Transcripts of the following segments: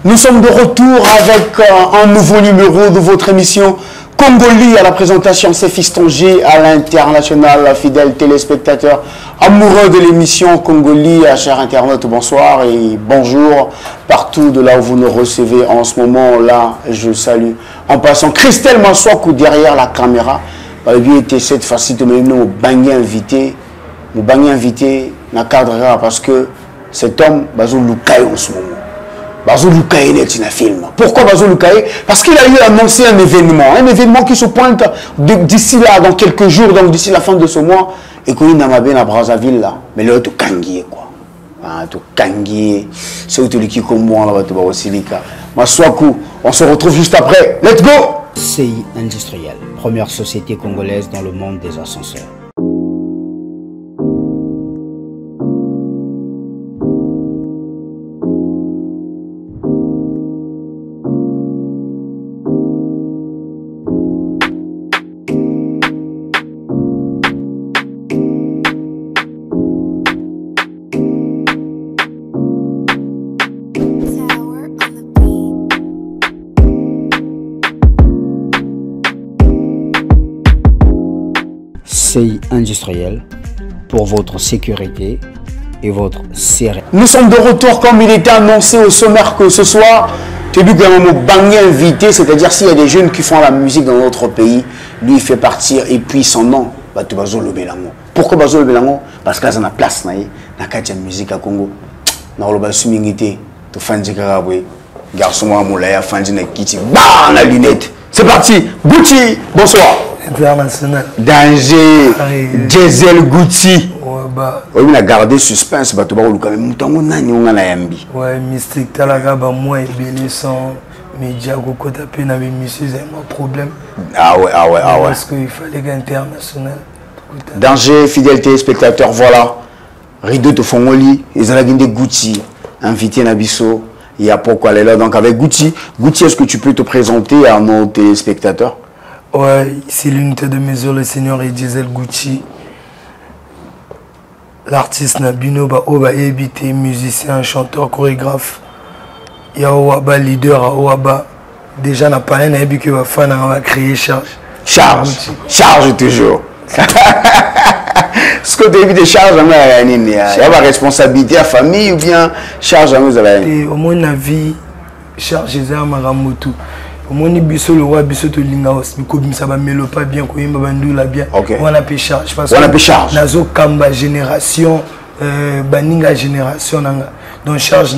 Nous sommes de retour avec un nouveau numéro de votre émission Congoli à la présentation, c'est Fiston G à l'international, fidèles téléspectateurs amoureux de l'émission Congoli, chers internautes, bonsoir et bonjour partout de là où vous nous recevez en ce moment. Là, je salue en passant Christelle Maswaku derrière la caméra. Lui était cette fois-ci de nous bagné invité, na cadre parce que cet homme Bazou Lukaï en ce moment. Bazou Lukaï est un film. Pourquoi Bazou Lukaï? Parce qu'il a eu annoncé un événement qui se pointe d'ici là, dans quelques jours, donc d'ici la fin de ce mois, et qu'on est à Brazzaville là. Mais là, tu kangié quoi. Tu kangié. C'est où tu le comme moi là, tu vas aussi lika. Maswaku, on se retrouve juste après. Let's go! CI Industriel, première société congolaise dans le monde des ascenseurs. CI Industriel pour votre sécurité et votre sérénité. Nous sommes de retour comme il était annoncé au sommaire que ce soir, tu as vu qu'il y a un bagné invité, c'est-à-dire s'il y a des jeunes qui font la musique dans notre pays, lui il fait partir et puis son nom, tu vas le Belango. Pourquoi Bazo le Belango? Parce qu'il y a une place dans la musique à Congo. Dans le Basumingité, tu fais un garçon à Moulaya, Fandi Nakiti, bah la lunette. C'est parti, Gucci, bonsoir. International. Danger, Diesel Gucci. Ouais, bah. Oui, il a gardé suspense, bah, tu vas le calmer. Moutango nani on a la yambi. Ouais, Mystique Talaga, bah, moi, et Bélé sans média, Goko tapé, n'avait monsieur, j'ai un problème. Ah ouais. Parce qu'il fallait qu'international. Danger, fidèle téléspectateur, voilà. Rideau de Fongoli, ils ont des Gucci, invité Nabiso. Il y a pourquoi elle est là. Donc avec Gucci, est-ce que tu peux te présenter à nos téléspectateurs? Ouais, c'est l'unité de mesure, le seigneur et Diesel Gucci. L'artiste Nabino, Oba Ebité, musicien, chanteur, chorégraphe. Yaouaba, leader à Ouaba. Déjà, n'a pas un habit que va faire, on va créer charge. Charge toujours. Ce que tu as vu de charge, il y a la responsabilité à la famille ou bien charge à nous. Au moins, la vie, charge à Maramoto. Au moins, le roi, Bisso, Lingaos, mais ça va me pas bien, bien. On a pu charge. Parce que Nazo Kamba génération, Baninga génération, donc charge,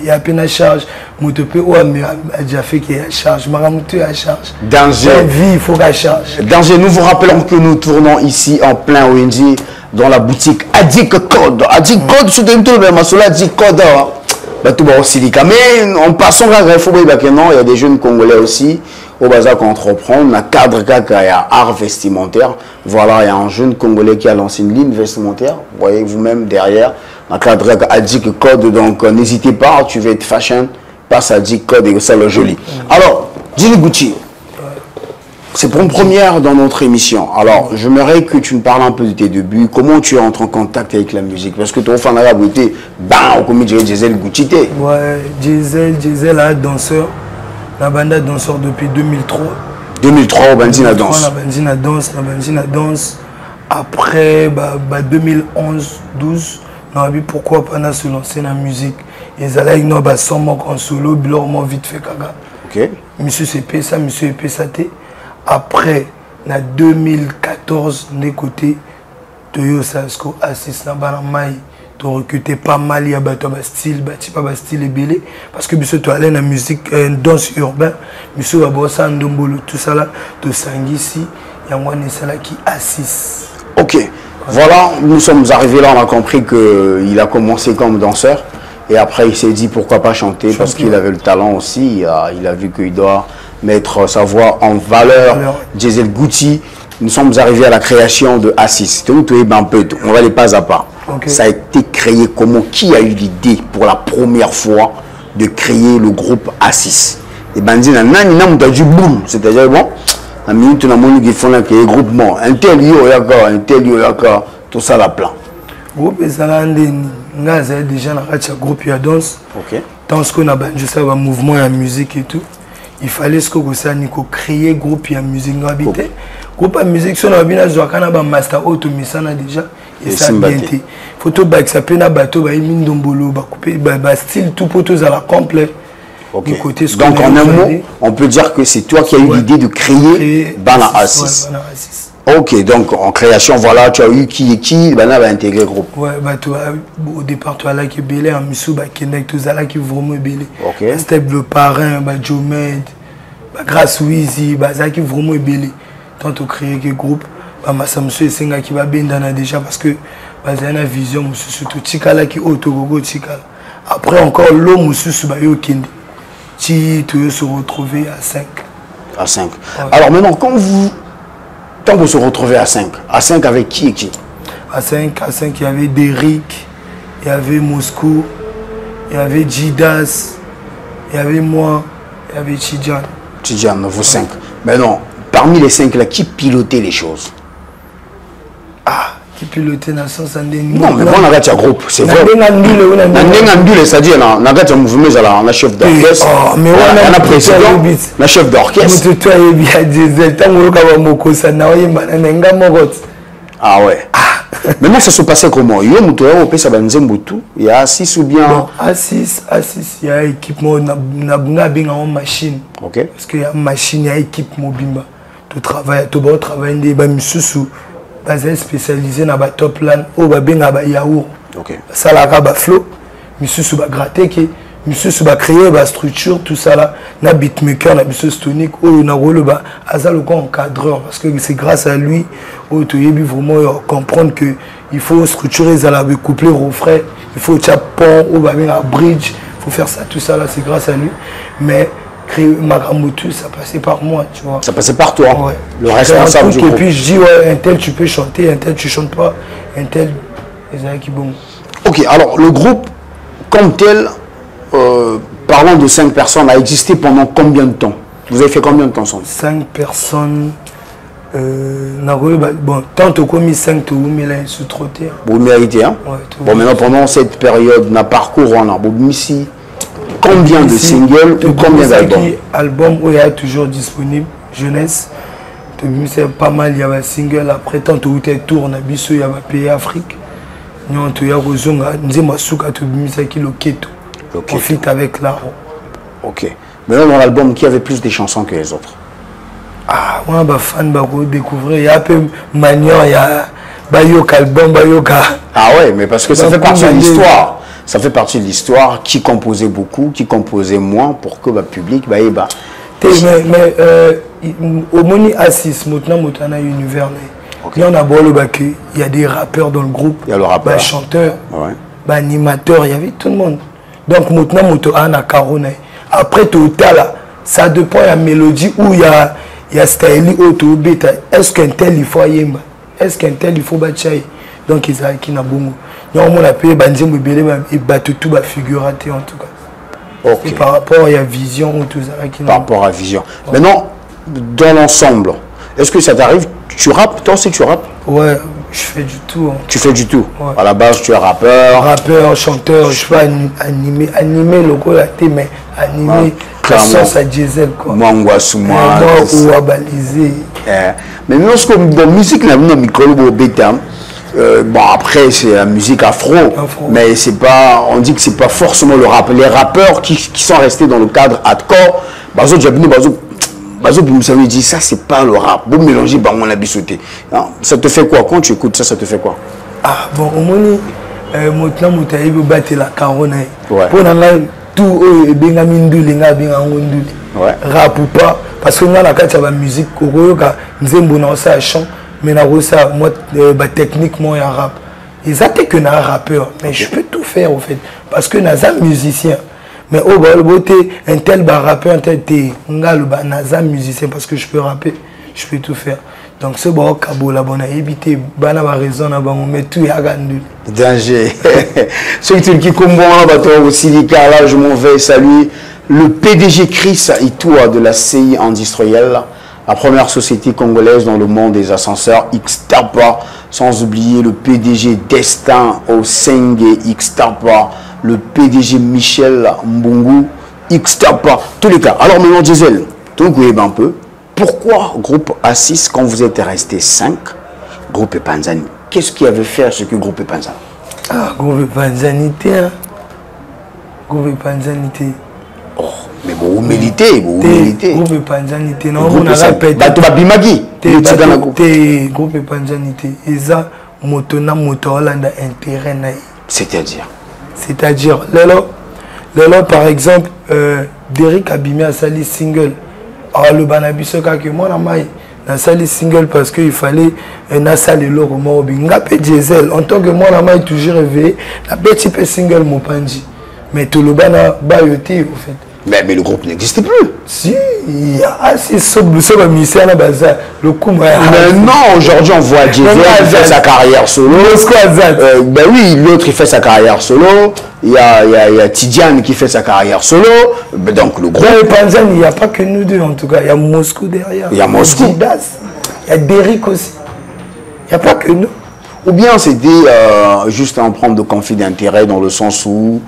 il y a peine à charge, Moutopé, ou a déjà fait qu'il y a charge, Maramoto a charge. Danger. La vie, il faut qu'à charge. Danger, nous vous rappelons que nous tournons ici en plein ONG dans la boutique Adik Code. Adik Code, sur le tour de Masoula, Adik Code. Mais en passant à il y a des jeunes Congolais aussi au bazar qu'on entreprend. On a cadre il y a art vestimentaire. Voilà, il y a un jeune Congolais qui a lancé une ligne vestimentaire. Vous voyez vous-même derrière. Un cadre Adik Code. Donc n'hésitez pas, tu veux être fashion, passe à Adik Code et ça le joli. Alors, Djili Gucci, c'est pour une première dans notre émission. Alors, j'aimerais que tu me parles un peu de tes débuts. Comment tu entres en contact avec la musique? Parce que ton fan arabe était, comme dirait Diesel Gucci. Ouais, Diesel a danseur. La bande a danseur depuis 2003. 2003, Bandina danse. La Bandina danse. Après, 2011-12, on a vu pourquoi pas se lancer dans la musique. Ils allaient avec son en solo, bilorement vite fait kaga. Ok. Monsieur CP ça, monsieur EP ça. Après, en 2014, on a écouté Toyo Sasko, assistant Baramai, tu recrutais pas mal, il y a un style, pas style et belé. Parce que monsieur, tu allais dans la musique, danse urbaine, monsieur, Babosa, Ndombolo, tout ça là, tu sang ici, il y a un qui assiste. Ok. Voilà, nous sommes arrivés là, on a compris qu'il a commencé comme danseur. Et après, il s'est dit pourquoi pas chanter, parce qu'il avait le talent aussi. Il a vu qu'il doit mettre sa voix en valeur. Diesel Gucci, nous sommes arrivés à la création de Assis. On va les pas à pas. Ça a été créé comment? Qui a eu l'idée pour la première fois de créer le groupe Assis? Et Bandi, c'est-à-dire, bon, la minute, on a mon qui font un groupement. Un tel yaka, tout ça la plan. Groupe déjà dans le groupe de danse. Tant qu'on a un mouvement et la musique et tout, il fallait créer un groupe de musique. Groupe de musique, si on a bien un master auto, mais ça déjà. Et ça bien été. Photo ça peut être bateau, style tout pour tous à la complète. Donc en un mot, on peut dire que c'est toi qui as eu l'idée de créer Bana Assis. Ok, donc en création, voilà, tu as eu qui Bana va intégrer le groupe. Ouais, au départ, tu as là qui est belé, en Missou, Kenek, tout ça là qui est vraiment belé. Step le parrain, Jomed, Grâce Wizi, ça qui est vraiment belé. Tant tu créer le groupe, Massamso et Senga qui va bien dans déjà parce que il y a une vision, surtout Tikala qui est autogogo Tikala. Après encore l'homme, tu peux se retrouver à 5. À 5. Ouais. Alors maintenant, quand vous se retrouvez à 5 avec qui et qui? À 5, il y avait Derrick, il y avait Moscou, il y avait Jidas, il y avait moi, il y avait Tidjan. Tidjan, vous 5. Maintenant, parmi les 5 là, qui pilotait les choses? Qui pilotait dans le sens de... Non, mais bon, on a un groupe, c'est vrai. On a un c'est-à-dire, on a un mouvement, on a un chef d'orchestre, on a un président, on a un chef d'orchestre. Ah ouais. Maintenant, ça se passait comment? Il y a Assis ou bien... Assis, il y a équipement, on a une machine. Parce qu'il y a une machine, il y a équipement. Tu travailles, spécialisé dans la top line ou dans yaourt. Ça la flow, monsieur va gratter qui monsieur va créer la structure tout ça là, na beatmaker na monsieur tonique ou na rôle ba azal ko encadreur parce que c'est grâce à lui où tu es vraiment comprendre que il faut structurer ça là, coupler refrain, il faut pont ou ba un bridge, il faut faire ça tout ça là, c'est grâce à lui. Mais créer Maramotu, ça passait par moi, tu vois. Ça passait par toi, ouais. Le responsable du groupe. Et puis je dis, ouais, un tel tu peux chanter, un tel tu chantes pas, un tel, c'est qui bon. Ok, alors le groupe, comme tel, parlant de 5 personnes, a existé pendant combien de temps? Vous avez fait combien de temps ensemble? 5 personnes, bon, tant que commis 5, tu as sous trotté. Vous méritez, hein? Ouais, bon, maintenant, pendant cette période, on a parcours, on a ici. Combien de singles ou combien d'albums? Album où il est toujours disponible, jeunesse. C'est pas mal, il y a un single. Après, tant que tu tournes, il y a un pays Afrique. Nous, il y a un Rozonga, nous avons un Keto. On fit avec l'art. Ok. Maintenant, dans l'album, qui avait plus de chansons que les autres? Ah, moi, je suis fan de découvrir. Il y a un peu Magnon, il y a Bayoka, album Bayoka. Ah ouais, mais parce que ça fait partie de l'histoire. Ça fait partie de l'histoire, qui composait beaucoup, qui composait moins, pour que le public... Mais au Moni Assis, maintenant, on a univers. Il y a des rappeurs dans le groupe, il y a le rappeur, des chanteurs, des animateurs, il y avait tout le monde. Donc maintenant, on a un carona. Après, tout là, ça dépend de la mélodie où il y a style auto bêta. Est-ce qu'un tel il faut yemba? Est-ce qu'un tel il faut bachai? Donc ils ont qui na bongo. Nous on a payé bandim belé et battu tout ba figuraté en tout cas. Ok. Par rapport à la vision ou tout ça qui. Par rapport à la vision. Maintenant, dans l'ensemble, est-ce que ça t'arrive? Tu rappes? Toi aussi tu rappes? Ouais, je fais du tout. Hein. Tu fais du tout. Ouais. À la base, tu es rappeur. Rappeur, chanteur, je fais animer le gros laté, mais animer la sauce à diesel quoi. Moi, ou à baliser. Mais nous, ce que la musique, nous avons un micro bêta. Bon, après, c'est la musique afro, mais c'est pas, on dit que c'est pas forcément le rap. Les rappeurs qui sont restés dans le cadre hardcore, vous avez dit ça, c'est pas le rap. Vous mélangez, on a bisouté. Ça te fait quoi? Quand tu écoutes ça, ça te fait quoi? Ah, bon, au moins, maintenant, je vais battre la caronne. Pour tout, rap ou pas, parce que nous, on a la musique, nous avons un chant. Mais ça, moi, techniquement, il y a rap. Ils ont que un rappeur, mais je peux tout faire au fait. Parce que je suis un musicien. Mais au beauté, un tel rappeur, un tel musicien, parce que je peux rapper, je peux tout faire. Donc ce bon cabo là bon a évité bana ba raison na bango mais tout ya gandu danger. Ceux qui combat bateau au silica là je m'en vais saluer le PDG Chris Itoua de la CI Industrielle, la première société congolaise dans le monde des ascenseurs X-Tapa, sans oublier le PDG Destin au Sengue X-Tapa, le PDG Michel Mbungu X-Tapa, tous les cas. Alors maintenant Gisèle, donc vous un peu. Pourquoi groupe A6 quand vous êtes resté 5, groupe Panzani? Qu'est-ce qui avait fait ce que groupe Panzani? Ah, groupe Panzanité, hein. Groupe Panzanité. Oh, mais vous méritez, vous méritez. Groupe Panzanité, non, on a répété. Bato Babimagi. Groupe Panzanité. Et ça, motona motorolanda intérêt naï. C'est-à-dire? C'est-à-dire, là, par exemple, Derrick Abimé a sali single. Alors le banabiso que moi na sali single parce qu'il fallait un salle l'or mort ngapé diesel en tant que moi na toujours réveillé la petit peu single mopanji mais tout le bana bayoté au fait. Mais le groupe n'existe plus. Si, il y a assez de misère à bazar. Le coup, mais non, aujourd'hui on voit Diesel qui fait sa carrière solo. Ben oui, l'autre il fait sa carrière solo. Il y a Tidiane qui fait sa carrière solo. Donc le groupe. Panzani, il n'y a pas que nous deux en tout cas. Il y a Moscou derrière. Il y a Moscou. Il y a Derrick aussi. Il n'y a pas que nous. Ou bien c'était juste un problème de conflit d'intérêt dans le sens où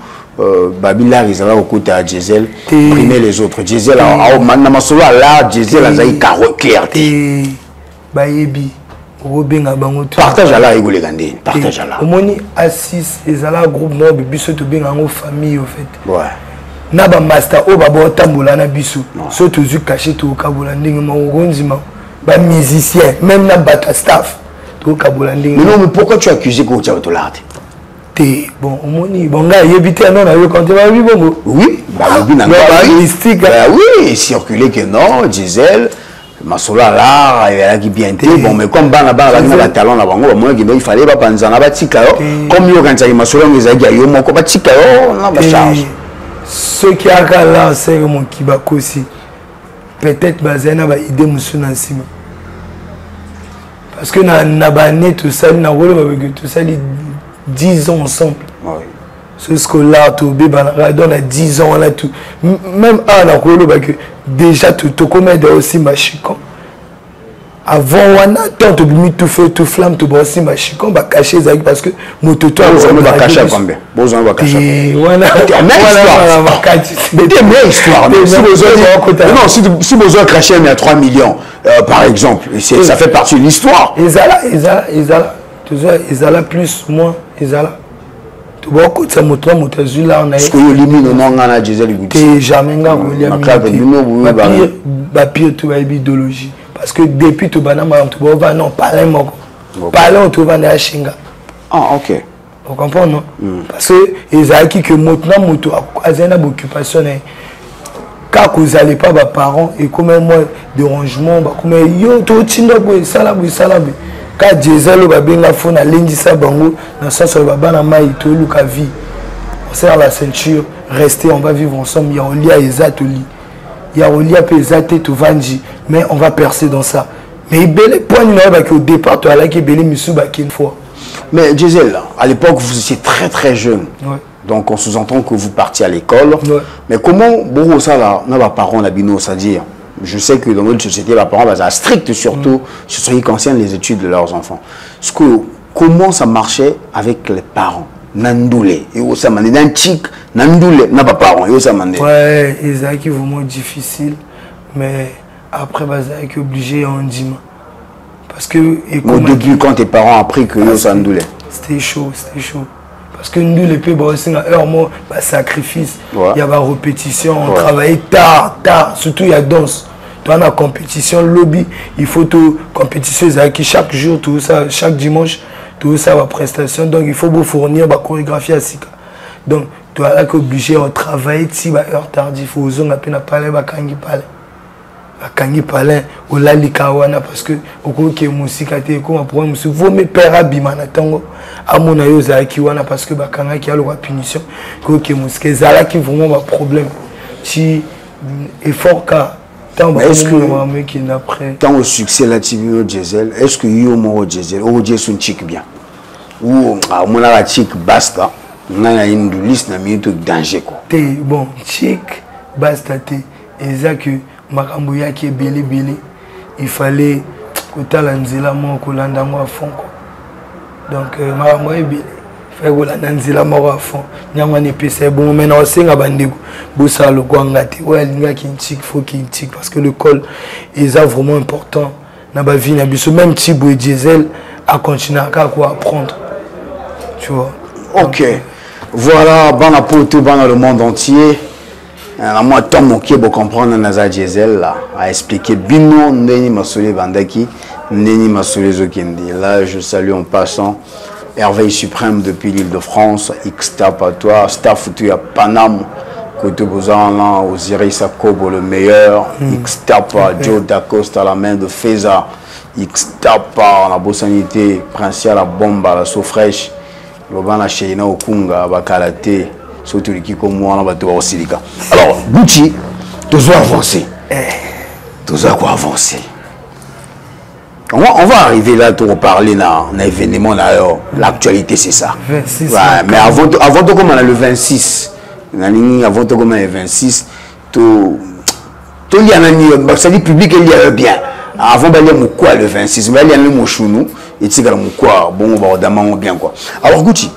Babila ils allaient au côté à Diesel, primer les autres. Diesel, maintenant là, Diesel a eu carreau clair. Bayebi, partage à la rigole gandé, partage à la. Au moni A6, ils allaient groupe moi, biso to bien en famille au fait. Ouais. Naba master o babo tambola na biso. So to zu caché to kabola ndenge ma ngonzima. Ba musicien, même na bata staff. To kabola ndenge. Mais non, mais pourquoi tu accuses que tu as tout l'art? Bon, bon gars, il évite un nom, quand tu vas vivre, bon. Oui, bah oui, circuler que non, Diesel, Masola là, il a qui bien été, bon, mais comme Bana la talon là, il fallait pas penser à la tika, comme il y a quand il Masola, il a dit, mon combat tika, on a charge. Ce qui a là, c'est mon kibako aussi. Peut-être Bazena va aider Moussou Nansima. Parce que na bané tout ça, na rôle tout ça, 10 ans ensemble. Oui. Ce scolaire, tout bébé, on a 10 ans, on a tout. Même à la rôle, déjà tout comède aussi machicon. Avant, on a tant de mis tout feu, tout flamme, tout aussi machicon, bah cacher parce que mon tuto on va cacher combien? Besoin va cacher. Voilà. Histoire. Si besoin cacher, il y a 3 millions, par exemple. Ça fait partie de l'histoire. Ils allaient plus, moins, ils allaient. Tu vois, quand ça monte là, on a. Est-ce que vous éliminez non, on a déjà les goûts. Jamais, on a pire, tu vas idéologie. Parce que depuis tout banama, tu vas non, parler mon. Parler, on te va à Shinga. Ah, ok. Vous comprenez, non? Parce que ils allaient qui que maintenant, moto, à une occupation. Quand vous n'allez pas, vos parents, et comme moi, dérangement, comme yo, tu es salabou. Quand Diesel va bien la faune à l'indissa bango, dans le sens où va na mai to luka vie. On serre la ceinture, rester, on va vivre ensemble. Il y a Olia et Zatoli. Il y a Olia et Zaté to Vanji, mais on va percer dans ça. Mais il belle point au départ, tu as là qui belle Misuba qui une fois. Mais Diesel, à l'époque vous étiez très jeune. Ouais. Donc on sous-entend que vous partiez à l'école. Ouais. Mais comment bon ça là, on a parents la bino, c'est-à-dire je sais que dans notre société, les parents sont stricts surtout sur ce qui concerne les études de leurs enfants. Comment ça marchait avec les parents? Nandoulé, et où ça m'a dit n'antique, Nandoulé, n'a pas parents, et où ça m'a dit. Ouais, ils ont été vraiment difficile, mais après, ils ont été obligés en dîme. Parce que. Au début, quand tes parents ont appris que yo ça Nandoulé. C'était chaud. Parce que nous, les pays, c'est un heure, sacrifice. Il y a des répétitions, on travaille tard, surtout il y a danse. Dans la compétition, lobby, il faut tout compétition, chaque jour, tout ça, chaque dimanche, tout ça, la prestation. Donc il faut vous fournir la chorégraphie à Sika. Donc tu es obligé de travailler si heure tardive, il faut oser à peine parler, Kangi Palin, au Lalikawana, parce que au cours qui est musique, comme pour moi, vous me père Bimana Tango, à mon aïe, Kiwana, parce que Bakanga qui a la punition, que musique, Zala qui vraiment un problème. Si effort car est-ce que tant au succès là tu veux diesel, est-ce que yo mo diesel au diesel chic bien ou à mon la chic basta, on a une liste na minute danger quoi. Bon chic basta et ça que makambo ya qui est belé il fallait que talanzela mo ko landa mo à fond quoi. Donc makambo est belé il fallait que talanzela mo à fond nyangwa ne pese bon maintenant on sait ngabandeko bossa le quoi ngati ouais linga qui chic faut qu'il chic parce que le col est vraiment important na ba vie na biso même Thibaut et Diesel à continuer à quoi apprendre tu vois. OK. Voilà, bon pour tout dans le monde entier. Moi, tant mon qui est pour comprendre Naza Diesel là, a expliqué bino Ndeni Masole Bandaki, Ndeni Masole Zokendi. Là, je salue en passant Hervé Suprême depuis l'Île-de-France, X-Tap à toi, Staff tu à Paname, côté Bozan là, Osiris Akobo le meilleur, X-Tap à Joe Dacosta la main de Feza, X-Tap à la Bossanité, Princial la bombe à la Sofresh, Lobana Sheina Okunga, Bakalate. Surtout les qui comme moi on va te voir au silica. Alors Gucci, tu dois avancer. Tu dois quoi avancer. On va arriver là pour parler d'un événement d'ailleurs. L'actualité c'est ça. 26, ouais, mais avant de comme on a le 26, avant de comme on a le 26, tout il y a un ça dit public il y a bien. Avant d'aller mon quoi le 26, mais il y a le mon chounou et tu sais mon quoi bon on va demander bien quoi. Alors Gucci.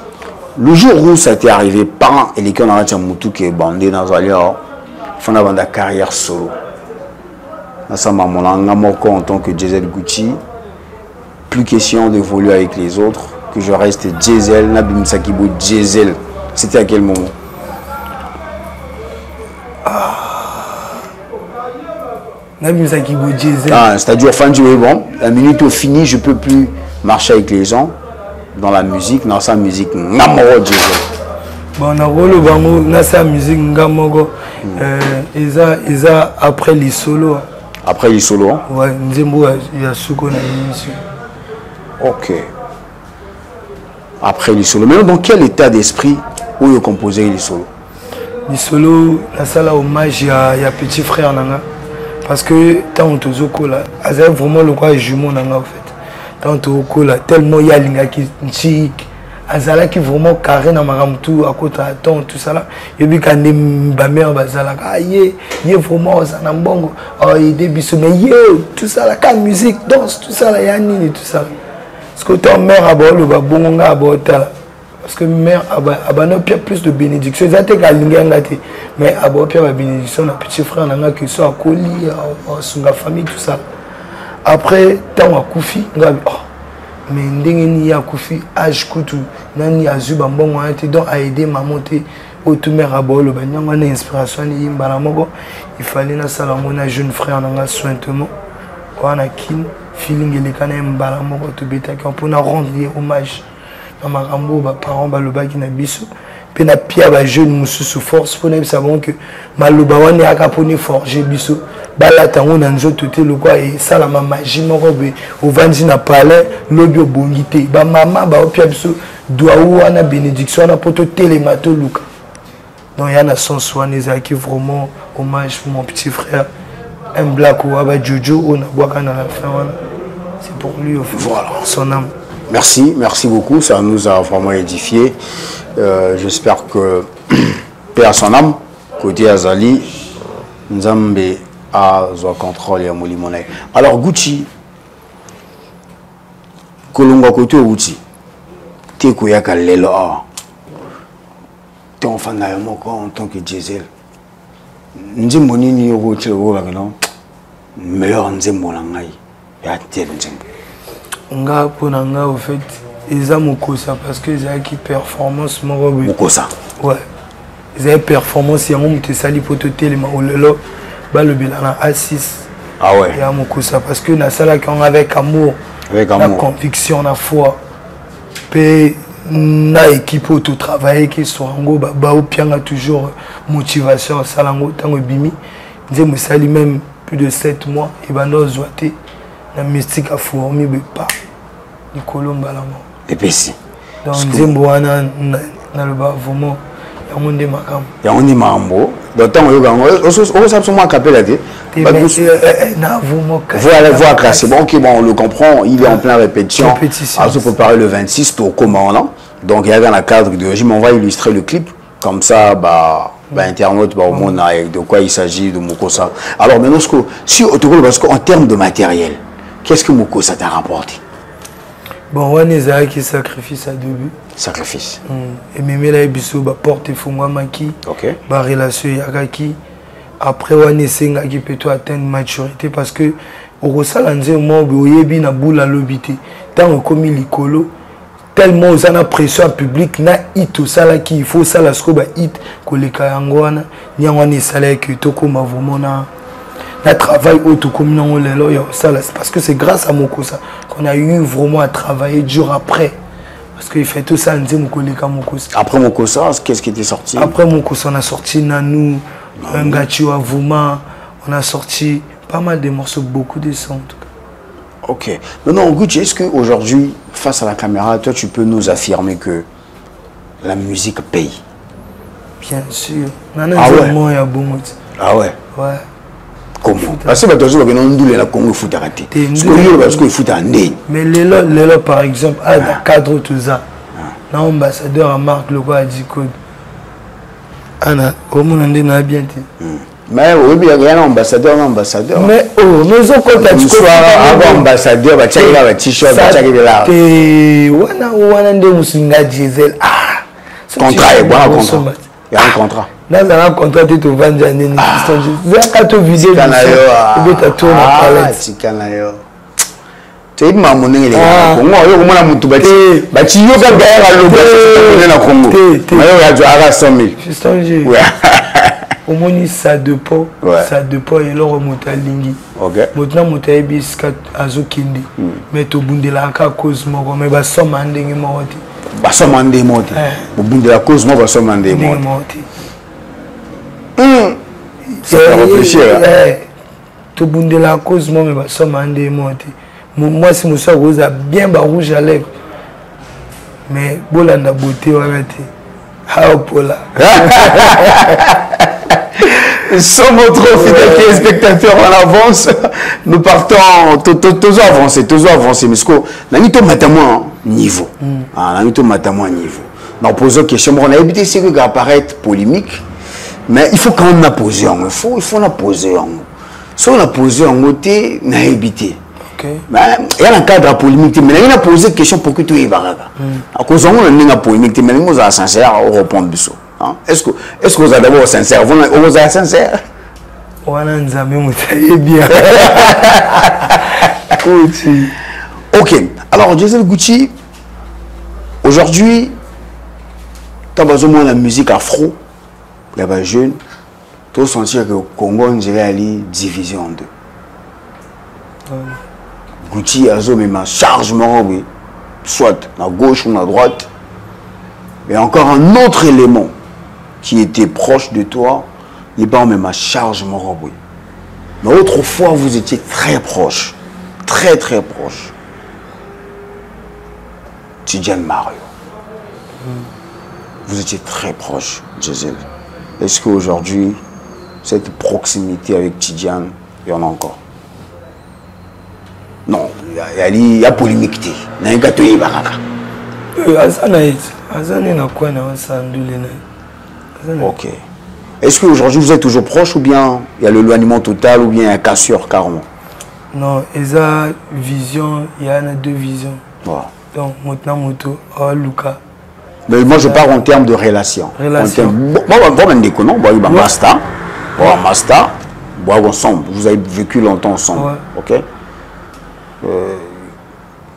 Le jour où ça t'est arrivé, parents et les gens dans la Moutou qui est bandé dans un lieu, font avant la carrière solo. Dans sa maman, en tant que Diesel Gucci, plus question d'évoluer avec les autres, que je reste Diesel, Nabim Sakibo Diesel. C'était à quel moment? Nabim Sakibo Diesel. C'est-à-dire, fin du bon, la minute où fini, je ne peux plus marcher avec les gens. Dans la musique, dans sa musique, Ngamoro Diesel. Bon, on a rôle dans sa musique, Ngamoro. Ils a après les solos. Après les solos? Ouais, Nzembo, il y a Souko dans l'émission. Ok. Après les solos. Mais dans quel état d'esprit où vous composez les solos? Les solos, la salle à hommage, il y a petit frère Nanga. Parce que tant on te zoko là, c'est vraiment le quoi jumeau Nanga en fait. Tellement il y a l'inga qui chic azala qui vraiment carré dans ma tout à côté à temps tout ça là et puis quand ba mère bazala yé vraiment ça na mbongo il débiso mais tout ça là quand musique danse tout ça là y a nini tout ça parce que ton mère a le ba bonga a parce que mère a no plus de bénédiction ça te galinga ngati mais a ba bénédiction na petit frère nanga qui soit à Koli à famille tout ça. Après, tant à Koufi, mais ndengeni ya Koufi, âge Koutou, nani azuba bon a été donc à aider ma montée au tout mère à bol, on a inspiration ni imbalamoko, il fallait na salamona jeune frère nanga sointement, on a kin feeling les canets imbalamoko tout bêta pour na rendre hommage à ma rambo parents ba le baki na biso. Puis na pia ba jeune mususu force pour nous savons que maloba wani akaponi forger biso bala tango na nzoto te le quoi et ça la magie moko be au vanzi na palais lobi obongité ba mama ba opia biso doa wana bénédiction na poto télémato luka donc il y a na sens wana qui vraiment hommage pour mon petit frère un black ou aba Jojo on a boaka na la fin wana c'est pour lui voilà son âme. Merci beaucoup, ça nous a vraiment édifié. J'espère que paix à son âme, côté Azali, Nzambe a son contrôle et Mouli Monaï. Alors Gucci, Kolonga côté Gucci, t'es quoi qu'à l'élo, t'es en fan en tant que Diesel. Nzembo ni Gucci le gros non, meilleur Nzembo langai, ya tel Nzembo. Nga ponanga au fait ils ont Mokosa parce que ils ont qui performance Mokosa ouais ils ont performance et on te sali pour te tellement au lelo ba le bilana A6 ah ouais il y a Mokosa parce que na sala qu'on avec amour la conviction la foi pe na équipe au tout travailler qui sont ngo ba au pianga toujours motivation salango tango bimi nzembo sali même plus de 7 mois. Et ben, dans Zouate, la mystique a fourmi, mais pas. Nicolo Mbalamo. Et puis si. Donc, Zembouana, dans le bas, vraiment, il y a un monde de Macam. Il y a un monde de Mambo. D'autant que vous savez comment capé la tête. Voilà, voir c'est bon, ok, bon, on le comprend, il est en pleine répétition. À se préparer le 26 au commandant. Donc il y a dans le cadre de régime, on va illustrer le clip. Comme ça, internaute, au monde, de quoi il s'agit de Mukosa. Alors maintenant, si en termes de matériel, qu'est-ce que Mukosa t'a rapporté? Bon, on a qui sacrifice à début. Sacrifice. Et même là, il y a porte et fumwa maki. Ok. La relation yakaki. Après, on essaie qui peut atteindre maturité parce que au Rosalanze, moi, il y a boule à l'obité. Tant que comme il colo, tellement on a pression publique, na hit ça là qui il faut ça la scoba hit que les kayangwana, ni on est salé que toko ma vraiment na travail auto comme non les là ça là parce que c'est grâce à Mukosa qu'on a eu vraiment à travailler dur après. Parce qu'il fait tout ça, on Mukosa. Après Mukosa, qu'est-ce qui était sorti? Après Mukosa, on a sorti Nanou, Ngachio Avuma, on a sorti pas mal de morceaux, beaucoup de sons en tout cas. Ok. Maintenant, Gucci, est-ce qu'aujourd'hui, face à la caméra, toi, tu peux nous affirmer que la musique paye? Bien sûr. Ah ouais? Ah ouais? Ouais. Comment? Parce que tu as dit que la Congo fout arrêter. Parce qu'il faut un nez. Mais les par exemple, à la cadre tout ça, l'ambassadeur a marqué le quoi a dit que Anna, comment on a bien dit. Mais oui, il y a un ambassadeur, Mais nous avons contact avant ambassadeur, tu as un t-shirt, tu as là. Et on a des musulmans diesel. Ah, contrat, il y a un contrat. Là, on a un contrat de 20 années. Vous avez 4 vidéos. Tu as tourné à palette. Tu es mamoné les gars. Moi, je suis un peu de bah tu yoga derrière le na Congo. Mais on a 100 000. Ouais. Au moins ça de pot, ça de pot et là remonte à Lingi. OK. Maintenant monte à Biscat Azokindi. Mais to bundela ka cause mo mais ba soma ndenge mo wote. Ba soma ndenge mo wote. Bo bundela cause mo ba soma ndenge mo wote. Ça fait réfléchir. To bundela cause mo mais ba soma ndenge mo wote. Moi si mo sois rose bien ba rouge à lèvres. Mais bolanda beauté warate. Ah pola. Sans votre fidèle téléspectateur en avance, nous partons toujours avancer. Mais ce que nous avons niveau. Nous avons niveau. Nous posons question. On a évité ce qui apparaît polémique, mais il faut quand même la poser. Il faut la poser. Si on a posé en côté, on a évité. Il y a un cadre polémique, mais il a posé question pour que tu aies baraga. À cause de la polémique, mais nous sommes sincères au répondre. Est-ce que vous êtes d'abord sincère? Vous êtes sincère? On a un ami qui bien. Ok. Alors, Gisèle Gucci, aujourd'hui, tu as besoin de la musique afro, les jeunes, tu as senti que le Congo est allé diviser en deux. Gucci a un chargement, soit à gauche ou à droite. Mais encore un autre élément qui était proche de toi, il n'est même à charge moroboué. Mais autrefois, vous étiez très proche. Très, très proche. Tidiane Mario. Vous étiez très proche, Gisèle. Est-ce qu'aujourd'hui, cette proximité avec Tidiane, il y en a encore? Non, il y a polémique. Il y a un gâteau qui Ok. Est-ce qu'aujourd'hui vous êtes toujours proche ou bien il y a l'éloignement total ou bien il y a cassure carrément? Non, il y a vision, il y a deux visions. Wow. Donc, maintenant, moto, Luca. Mais moi je parle en termes de relation. Ensemble. Vous avez vécu longtemps ensemble. Ouais. Ok.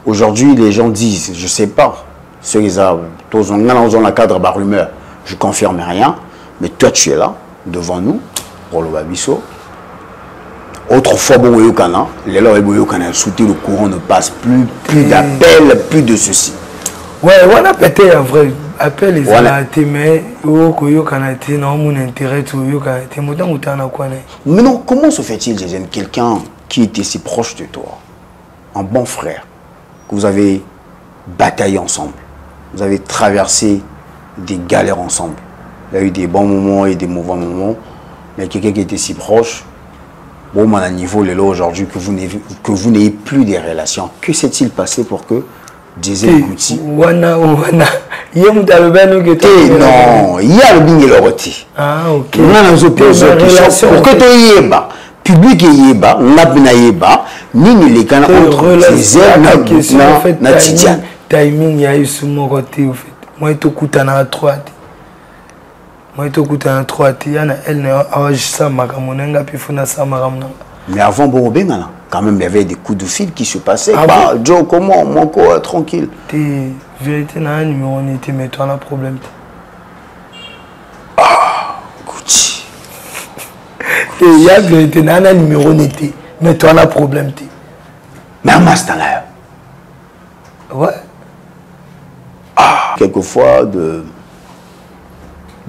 Aujourd'hui, les gens disent, je ne sais pas, ceux qui ont la cadre de rumeur, je ne confirme rien, mais toi tu es là, devant nous, pour le Babiso. Autrefois, les lois le courant ne passe plus d'appels, plus de ceci. Ouais, on a pété un vrai. appelle les alatés, mais maintenant, comment se fait-il, Jézène, quelqu'un qui était si proche de toi, un bon frère, que vous avez bataillé ensemble, vous avez traversé des galères ensemble, il y a eu des bons moments et des mauvais moments, mais quelqu'un qui était si proche, bon, à un niveau, aujourd'hui, que vous n'ayez plus des relations, que s'est-il passé pour que Jézène Gouti... Non, il y a le bingé. Ah, ok. On a relation pour que tu yeba, public yeba, n'a yeba, ni les canaux entre Jézène na Tidiane. Timing, il y a eu ce mon côté, au fait. Moi, il te coûte à 3. Moi, il te coûte à 3. Il y a elle, ça m'a ramené, puis il ça m'a ramené. Mais avant, bon, quand même, il y avait des coups de fil qui se passaient. Bah, Joe, comment, mon corps, tranquille. Vérité, n'a un numéro, on était, mais toi, on a un problème. Ah, Gucci. Il y a vérité, n'a un numéro, on était, mais toi, on a un problème. Mais un master là. Ouais. Ah, quelquefois, de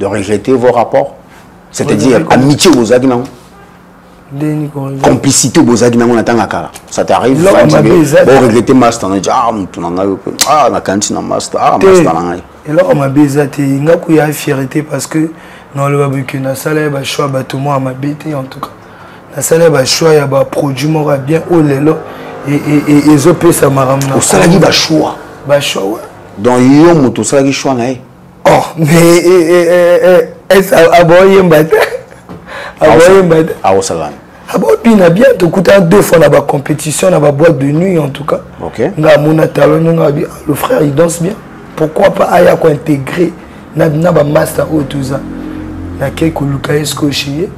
regretter vos rapports. C'est-à-dire, amitié aux agnans. Complicité aux agnans, on attend la cara. Ça t'arrive, bon, regretter master, on dit, ah, on a cantine master, ah, master. Et là, on m'a baisé, il y a fierté parce que, non, le babuque, na salaire, bah, choix, bah, tout le monde a ma bêté, en tout cas. Na salaire, bah, choix, il y a bah, produit, moi, bien, oh, là, et ils ont payé ça, m'a ramené. Au salaire, bah, choix. Bah, choix, ouais. Donc, il y a un salaire, choix, là. Oh, mais, est-ce à boire, un bâtard? Ah, au salaire. Ah bon, puis il a bien, tu coûtes 2 fois dans la compétition, dans la boîte de nuit en tout cas. Ok. Le frère il danse bien. Pourquoi pas Aya quoi intégrer na master ou tout ça. Na quelques Lucas Cochier.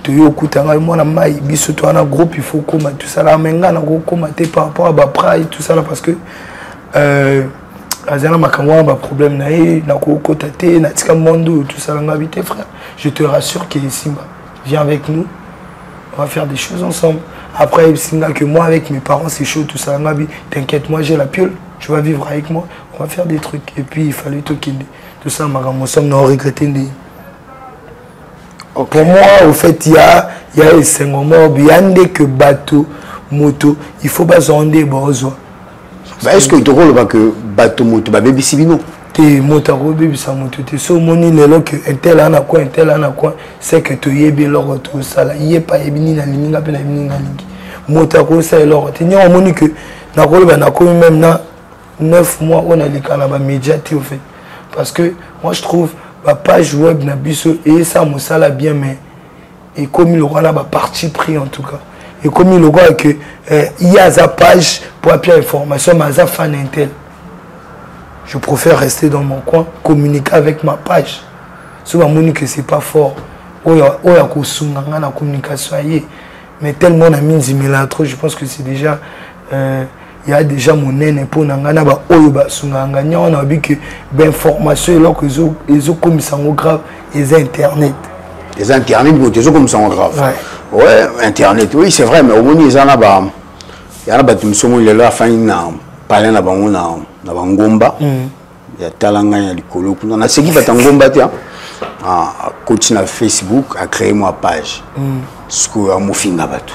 Tu yo kutanga moi na mai biso toi na groupe il faut comme tout ça là menga na go commenter par rapport à ba pride tout ça là parce que azana makamwa ba problème na ko kotate na tika mondo tout ça là ngabité frère. Je te rassure que Simba viens avec nous. On va faire des choses ensemble. Après, que moi, avec mes parents, c'est chaud, tout ça. T'inquiète, moi, j'ai la piole. Tu vas vivre avec moi. On va faire des trucs. Et puis, il fallait tout ça, nous sommes regrettés. Okay. Pour moi, au fait, il y a les 5 moments. Il y a que bateau, moto. Il faut pas s'en dire, est-ce que tu vois que bateau, moto, bébé, c'est bien? T'es motaro bébé ça moto t'es so moni lelo que un tel en a quoi c'est que tu yébé leur tout ça là yé pas yébini na lininga pe na lininga lingi motaro ça et leur t'es n'y moni que na koloba na komi même na 9 mois on a les canaba médiaté au fait parce que moi je trouve la page web na biso et ça mo ça là bien mais et comme il aura là ba parti pris en tout cas et comme il aura que il y a sa page pour appuyer information mais ça fan intel. Je préfère rester dans mon coin, communiquer avec ma page. Souvent, je dis que ce n'est pas fort. Il y a la communication. Mais tellement on a mis une trop, je pense que c'est déjà. Il y a déjà mon nez pour Nangana, on a vu que l'information, alors que les autres comme ça grave, les Internet. Les Internet, les autres comme ça grave. Ouais, Internet, oui, c'est vrai, mais au moins, il y en a là, il y a là, parler na bango na bangomba ya talanga ya likolo kuna na seki batangomba tia coach na Facebook a créé moi page ce que a mofinga bato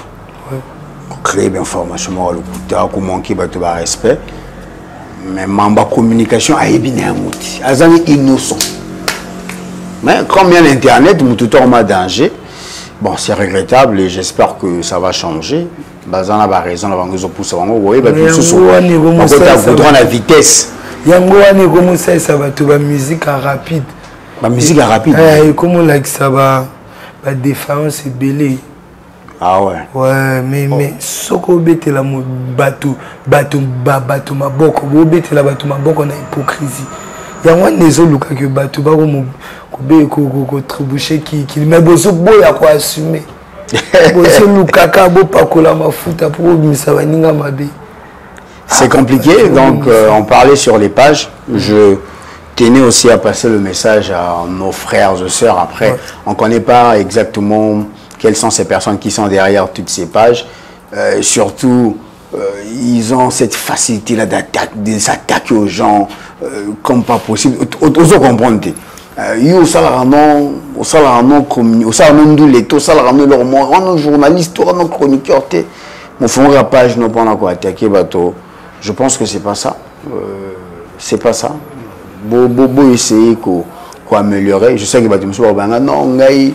créer bien information moi le kuta ko manquer bato ba respect mais mamba communication a ebina muti azani innocent mais comme bien l'internet mutu torma danger bon c'est regrettable et j'espère que ça va changer. Bazana ba raison la bango pousse bango oui ba tout ça on la vitesse yango ani comme ça va tout ba musique rapide ba musique rapide comme like ça va ba défense c'est belé ah ouais ouais mais soko bete la bateau maboko bo bete la bateau maboko na hypocrisie yango nezo luka que bateau ba ko be ko tribucher qui mais bozo boya ko assumer. C'est compliqué, donc on parlait sur les pages. Je tenais aussi à passer le message à nos frères et sœurs. Après, on ne connaît pas exactement quelles sont ces personnes qui sont derrière toutes ces pages. Surtout ils ont cette facilité-là de s'attaquer aux gens comme pas possible. Vous comprenez. Ils ont journalistes, nos chroniqueurs. Mon fond rapage non pas encore attaqué bateau. Je pense que c'est pas ça. C'est pas ça. Beau essayer quoi améliorer. Je sais que bateau monsieur non ngai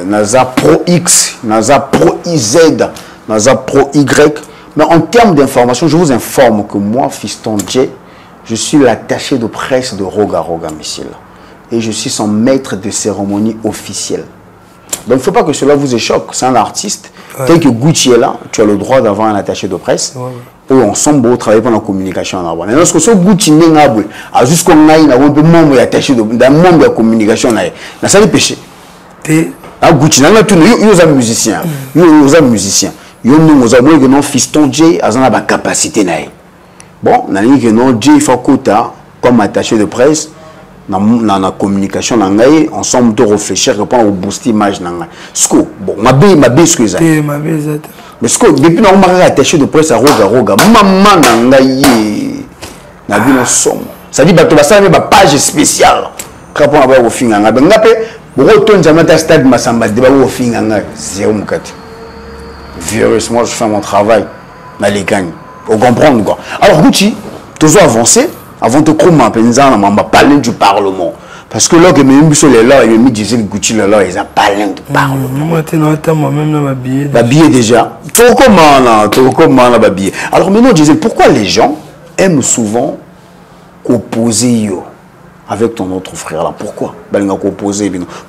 naza pro X, naza pro Z, naza pro Y. Mais en termes d'information, je vous informe que moi, Fiston J, je suis l'attaché de presse de Roga Roga Missile. Et je suis son maître de cérémonie officielle. Donc il ne faut pas que cela vous échoque. C'est un artiste. Ouais. Tel que Gucci est là, tu as le droit d'avoir un attaché de presse. Ouais. Où ensemble, on travaille pour la communication. Lorsque ce Gucci n'est pas jusqu'à ce qu'on ait un membre attaché d'un membre de communication, ça c'est le péché. Gucci, il y a un musicien. Il y a un musicien. Il y a un Fiston J, il a une capacité. Bon, il y a un J, il faut comme attaché de presse. Dans la communication, ensemble de réfléchir, répondre au booster image. Bon, ma bé, excusez. Mais ce que depuis qu'on m'a attaché de presse à Roga, maman n'a vu nos sommes. Ça dit que ça une page spéciale. Répondre à vos filles. Retourne jamais à stade Massamba, débat aux filles. Zéro moukat. Virus, moi je fais mon travail. Mais les gagnes. Vous comprenez quoi. Alors, Gucci, toujours avancé. Avant de commencer, on va parler du Parlement. Parce que là, que même sur les là, il me disait Gucci là, ils ont parlé du Parlement. Babillé déjà. Tout comment là, babillé. Alors maintenant, je disais, pourquoi les gens aiment souvent opposer avec ton autre frère là? Pourquoi?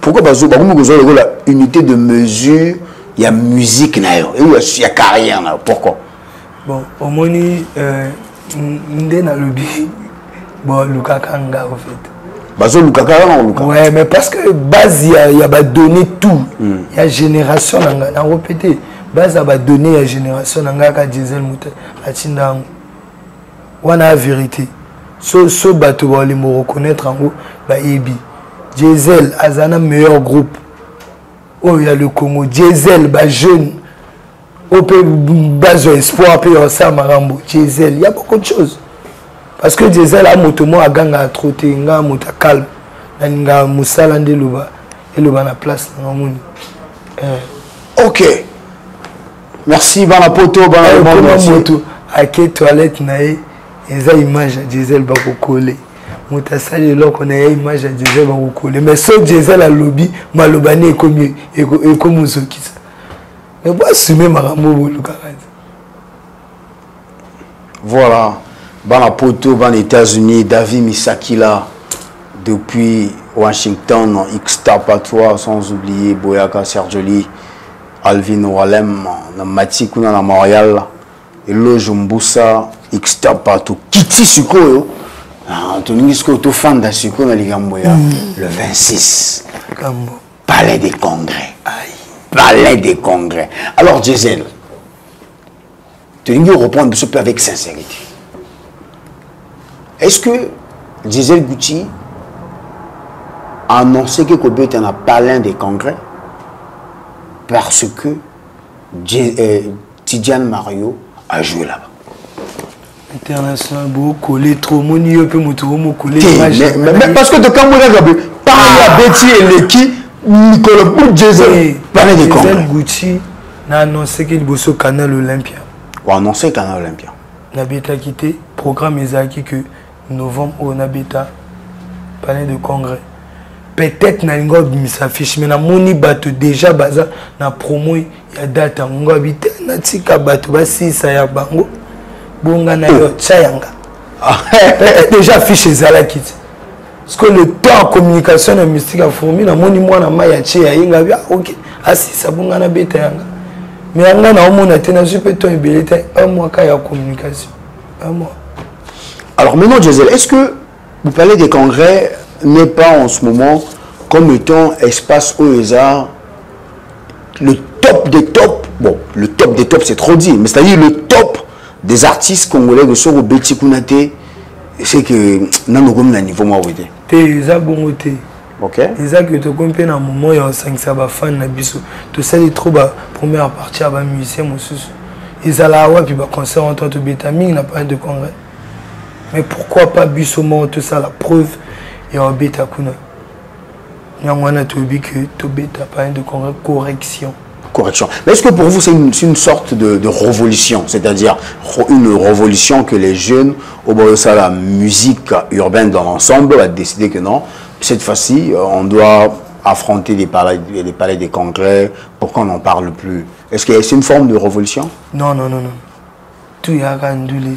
Pourquoi? Parce que la unité de mesure, il y a musique, il y a carrière. Pourquoi? Bon, au moins, bon, Luka Kanga, en fait. Bazo Luka Kanga ou Luka? Ouais, mais parce que base, il y a donné tout. Il y a génération, on a répété. Base, il y a donné la génération, on a diesel moteur, la Tindang. On a la vérité. Ce bateau, on va reconnaître en haut, Ebi. Diesel, Azana, meilleur groupe. Oh, il y a le Congo. Diesel, jeune. On peut base espoir, puis on sait Marambo. Diesel, il y a beaucoup de choses. Parce que Diesel a motomo a ganga a trotté, nga mota calme, nga musala nde loba, et loba na place na moni. Ok. Merci bana poto bana moto. Ake toilette na e, eza image à Diesel ba ko coller. Mota sali loko na image à Diesel ba ko coller. Mais ce Diesel a lobby malobane ekomi ekomuzokisa. Mais bon assumer marambo luka. Voilà. Bana poto, ban États-Unis, David Misakila, depuis Washington, X-Star Patois, sans oublier Boyaka Sergeli, Alvin Walem, Mati Kuna na Montréal, Elo Jumbusa, X-Star Patois, Kiti Suko, Anthony Nisko, tout fan de Suko na Ligamboya, le 26, Palais des Congrès. Palais des Congrès. Alors, Diesel, tu veux reprendre ce peu avec sincérité. Est-ce que Diesel Gucci a annoncé que Kobe était un palais des congrès parce que Tidiane Mario a joué là-bas? International, beaucoup collé trop, mon peu moto, collé. Mais parce que de quand on a parlé à Betty et Leki, Nicolas Bout Diesel, palais des congrès. Diesel Gucci a annoncé qu'il bosse au Canal Olympia. Ou annoncé Canal Olympia. Nabeta quitté, programme Ezaki que novembre au Nabeta, palais de congrès. Peut-être na lingo s'affiche mais na moni bato déjà baza na promo ya date ngo habite na tika bato basi sa ya bango bonga na yo chayanga. Déjà affiché zala kit. Parce que le temps en communication na mystique a fourmi na moni mwana maya che ya inga bia OK asi sa bonga na beta yanga. Mais anga na omona tena super ton ebelete un mois ka ya communication. Un mois. Alors maintenant, Diesel, est-ce que vous parlez des congrès n'est pas en ce moment comme étant espace OESA le top des tops? Bon, le top des tops c'est trop dit, mais c'est-à-dire le top des artistes congolais de Soro Betty Kounate, c'est que nous avons un niveau moins haut. C'est bon. Ok. C'est que tu comprends dans un moment il y a 5 fans na biso. Tout ça est trop bas première partie à musicien Ils allaient avoir puis concert en tant que Bétamine n'a pas de congrès. Mais pourquoi pas Bussomon, tout ça, la preuve, et en Beta Kuna. Il y a un que tout Beta pas de congrès, correction. Correction. Mais est-ce que pour vous, c'est une sorte de révolution, c'est-à-dire une révolution que les jeunes, au bord de ça, la musique urbaine dans l'ensemble, va décider que non, cette fois-ci, on doit affronter les palais des congrès, pourquoi on n'en parle plus? Est-ce que c'est une forme de révolution? Non, non, non, non. Tout y a andulé.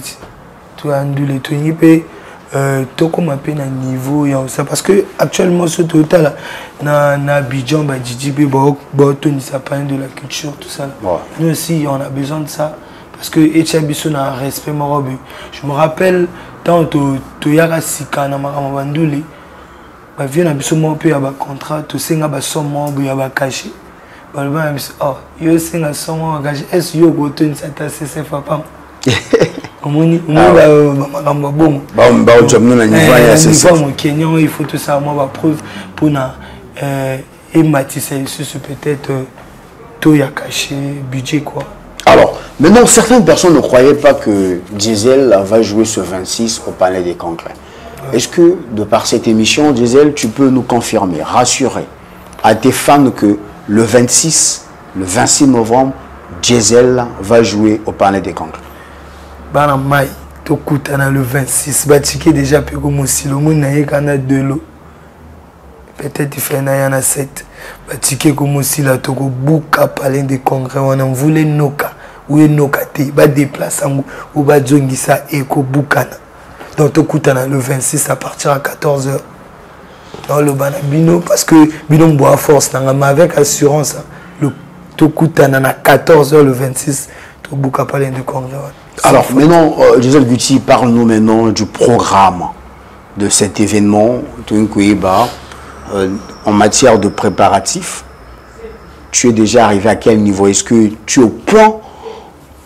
Tout y a andulé. Tout y a tout comme un peu un niveau. Parce que actuellement, ce total, na Abidjan, Djidji, Tony, ça parle de la culture, tout ça. Ouais. Nous aussi, on a besoin de ça. Parce que Echabiso a un respect. Je me rappelle, tant que tu y a Sika, na Maramabanduli, viens à Bisso, mon peu, un contrat, tu sais, un somme, il y a un cachet. Oh, yo sais, un somme, un cachet. Est-ce que yo go Tony, ça t'a cessé, papa? Il faut tout ça, moi, preuve pour ématiciser peut-être tout y a caché, budget quoi. Alors, maintenant, certaines personnes ne croyaient pas que Diesel va jouer ce 26 au Palais des Congrès. Ouais. Est-ce que, de par cette émission, Diesel, tu peux nous confirmer, rassurer à tes fans que le 26 novembre, Diesel va jouer au Palais des Congrès? Bana mai to kutana le 26 batiki déjà pe comme si le monde n'a kana de l'eau peut-être il fait na yana 7 batiki comme si la to buka Palais des Congrès on en voulait noka ou noka te ba déplacer ou ba jongisa eko bukana donc to kutana le 26 à partir à 14h dans le banabino parce que bino bois force mais avec assurance le to kutana na 14h le 26 to buka Palais des Congrès. Alors maintenant, Diesel Guti, parle-nous maintenant du programme de cet événement en matière de préparatifs. Tu es déjà arrivé à quel niveau? Est-ce que tu es au point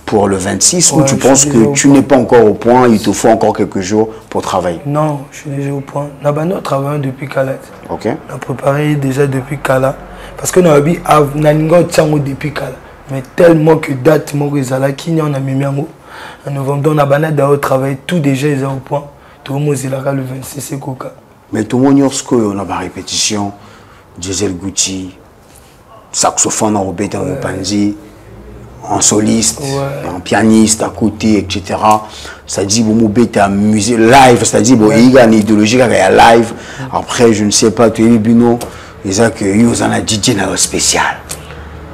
pour le 26 ou tu penses que tu n'es pas encore au point, il te faut encore quelques jours pour travailler? Non, je suis déjà au point. Nous avons travaillé depuis Kala. Ok. On a préparé déjà depuis Kala. Parce que nous avons depuis Kala. Mais tellement que date, on a mis en novembre, on a banane travaillé tout déjà, ils sont au point. Tout le monde est là le 26 c'est Coca. Mais tout le monde on a une répétition, Diesel Guti, saxophone en Robert Panzi, en soliste, en pianiste à côté, etc. Ça dit bon bêta musique live, c'est-à-dire bon il y a une idéologie qui est live. Après je ne sais pas tu es bino, ils ont que ils ont un DJ spécial.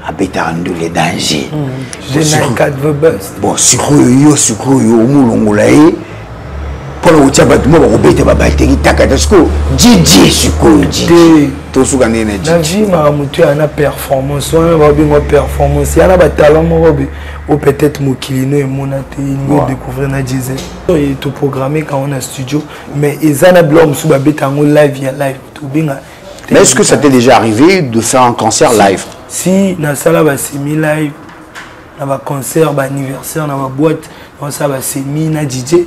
Abétarandou les dangers. Bon, sucre yo moulongolaye. Pour le tia batuma ba robete ba batterie takatasko. DJ sucre DJ. To sukane na DJ. Na vie maramutu ana performance, on va bien performance. Il y a ba talent mo ou peut-être mokilino et monate nous découvrir na DJ. Il est tout programmé quand on a studio, mais ils en a blom sous ba betango live tout bien. Mais est-ce que ça t'est déjà arrivé de faire un concert live? Si, dans la salle, c'est mi-live, dans le concert, anniversaire, dans la boîte, dans la salle, c'est mi-DJ. Dans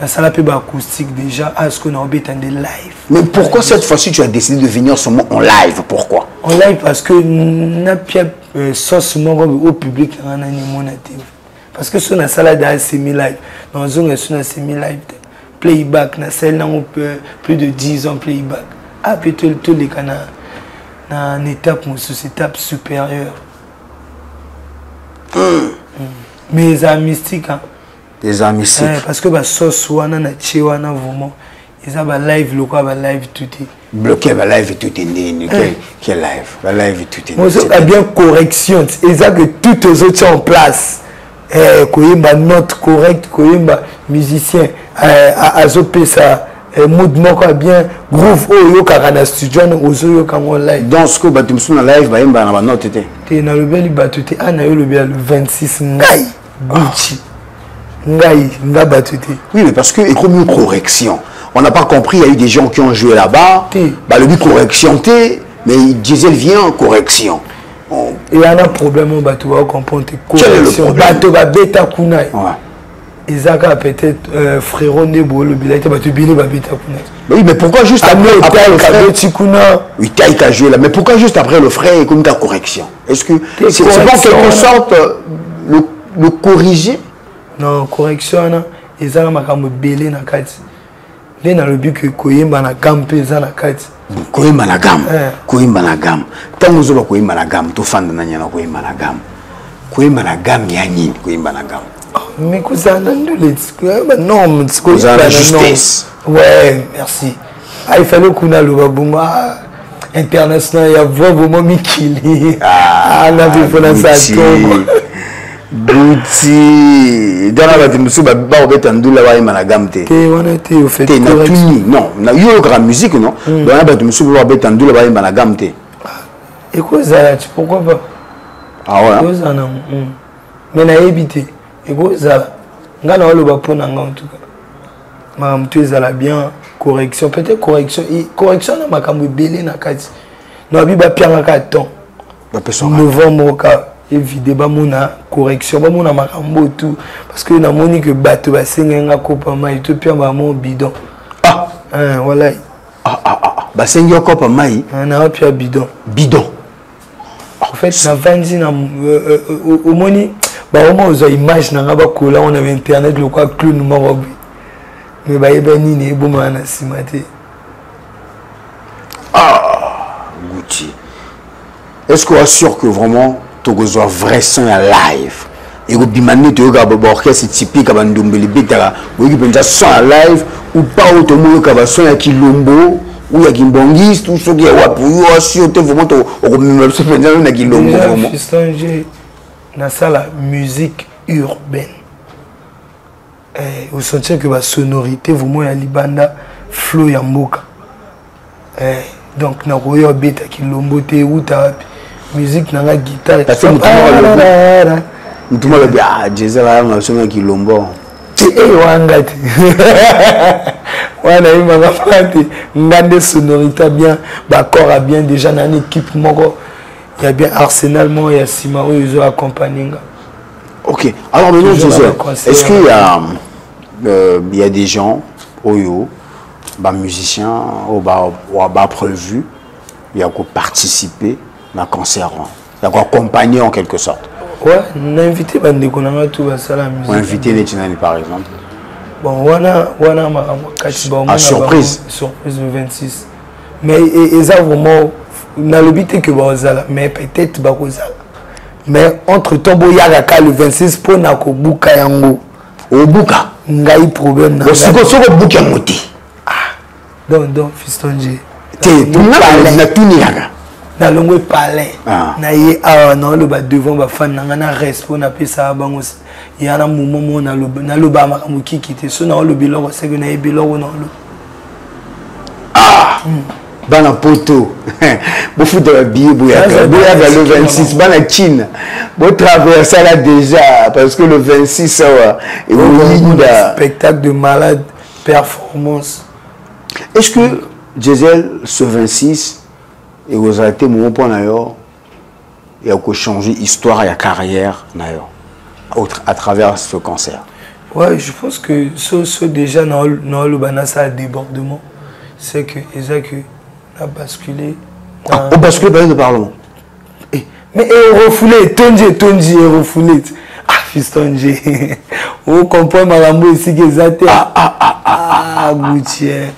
la salle, c'est acoustique déjà, à ce qu'on a des live. Mais pourquoi cette fois-ci tu as décidé de venir seulement en live? Pourquoi? En live parce que nous avons sauce au public. Parce que sur la salle, c'est mi-live. Dans la zone, c'est mi-live. Playback, dans la salle, plus de 10 ans playback. Ah, peut-être tous les canards. Une étape, une étape supérieure. Mais les amis mystiques. Les amis mystiques. Parce que les sauces, vraiment, ils ont live, le live tout est. Bloqué, le live tout est né. Quel live? Le live tout est né. Ils ont bien correction. Ils ont que toutes les autres sont en place. Koyemba note correcte, Koyemba musicien. Azopé ça. Mouvement quoi bien groove yo kakana studio na ozo yo kango live dans ce que batumsu na live ba yemba na ba note te na lobeli batute ana yo lobi le 26 ngai Gucci ngai nga batute. Oui mais parce que et comme une correction on n'a pas compris, il y a eu des gens qui ont joué là-bas bah le but correction té mais Diesel vient en correction. Et il y a un problème au bateau à comprendre correction bateau ba beta kunai. Ils ont peut-être frérot Nebo le billet tu bini ba beta kunai. Oui mais pourquoi juste après le frère oui Taïka joué là mais pourquoi juste après le frère et comme ta correction? Est-ce que c'est pas en quelque sorte le corriger? Non, correction, ils ont un belé na kati. Dès dans le but que koyemba na gamme pesa na kati. Koyemba na gamme. Koyemba na gamme. Tant nous avons koyemba na gamme, tout fan de na nyana koyemba na gamme. Koyemba na gamme yani koyemba na gamme. Mais cousin non, c'est la justesse. Ouais, merci. Ah, il fallait qu'on a le babuma international, il y a vraiment Mikili. Ah, on avait fait ça tombe. Bouti. Dans la bâtiment, bah, on va être en doula, on va être on a été au fait. Non, il y a une grande musique, non? Dans la bâtiment, on va être en doula, on va être en et quoi ça, pourquoi pas? Ah ouais? Mais on a évité. Et quoi ça? On a le bapon en tout cas. Madame, tu es bien. Correction, peut-être correction. Correction, on a quand même belé na kati. Non, il y a bien un carton. Novembre, évidemment, on a correction. On a makambo tout. Parce que na moni que bateau va s'engager à copa mai. Tout bien maman bidon. Ah, voilà. Bah s'engager à copa mai. On a bien bidon. Bidon. En fait, na vandi na au moni. Bah au moins aux images na ngaba kola on avait internet le quoi clou nous marobi. Mais bah il ben ni bon mana simate. Ah, Gucci. Est-ce qu'on est sûr que vraiment tu as un vrai son à live? Et que bimane tu as un orchestre typique à Bandombeli Bitara, ou que tu as un son à live ou pas automobile qui a un son à Kilombo ou il y a un bongiste ou ce qui est wapi ou sûr tu vraiment au même se faire un Kilombo vraiment. Dans la musique urbaine. Vous sentez que la sonorité, vraiment, il y a libanda, flow yamboka. Donc, na koyo beta ki lombote ou ta musique na guitare. Parce que nous le ah, Jésus là, on a sonné qui lombo. Wangati. Wana ima ngafati, ngande sonorité bien, ba corps bien déjà dans une équipe moko. Il y a bien Arsenal, il y a Simao, ils ont accompagné. Ok. Alors maintenant, est-ce qu'il y a des gens, des musiciens, qui ont prévu, il y a participer à un concert, il y a accompagner en quelque sorte? Ouais, on a invité tout ça la musique. On a invité les Tinani par exemple. Bon, on a surprise. Surprise le 26. Mais ils ont vraiment. Na lobité que bazala mais peut-être bakozala mais entre tombo yaka le 26 pour na ko buka yango obuka ngai problème na soko buka moti donc fiston G te na tuni yaka na longo palais na ye non le ba devant ba fan na respect na pesa bango ya na moment na lo ba makambo kikite so na lo biloko c'est que na biloko na lo Bana poto, vous foutez la billet, vous le 26, bana Chine, vous traversez là déjà, parce que le 26, et vous spectacle de malade, performance. Est-ce que, Gisèle, ce 26, et vous avez été mon point d'ailleurs, et vous changé l'histoire et la carrière d'ailleurs, à travers ce concert? Ouais, je pense que ce déjà, dans le banasa débordement, c'est que, a basculé. On bascule par le Parlement. Mais refoulé, Tonji, refoulé. Ah, fiston G. On comprend Marambo ici que ça Goutier.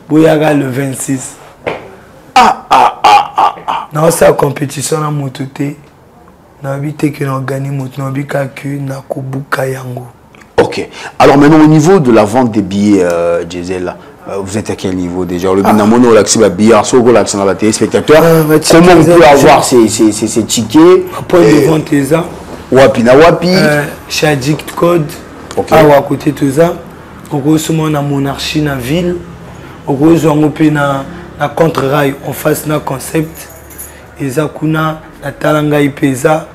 Boyaga le 26. Non, c'est la compétition à Mototé. N'habite que nous gagnons Mototé, n'habite que nous Kobuka Yango. Ok. Alors maintenant, au niveau de la vente des billets, Gisèle, vous êtes à quel niveau déjà? Le binamono, l'accès à billard, sur l'accès à la téléspectateur. Comment on peut avoir ces tickets? Point de vente, ça. Wapi na wapi. Chez Addict Code. Ok. À côté de ça. On reçoit la monarchie dans la ville. On reçoit na contre-rail en face na concept. Et ça, kuna la Talanga Ipeza.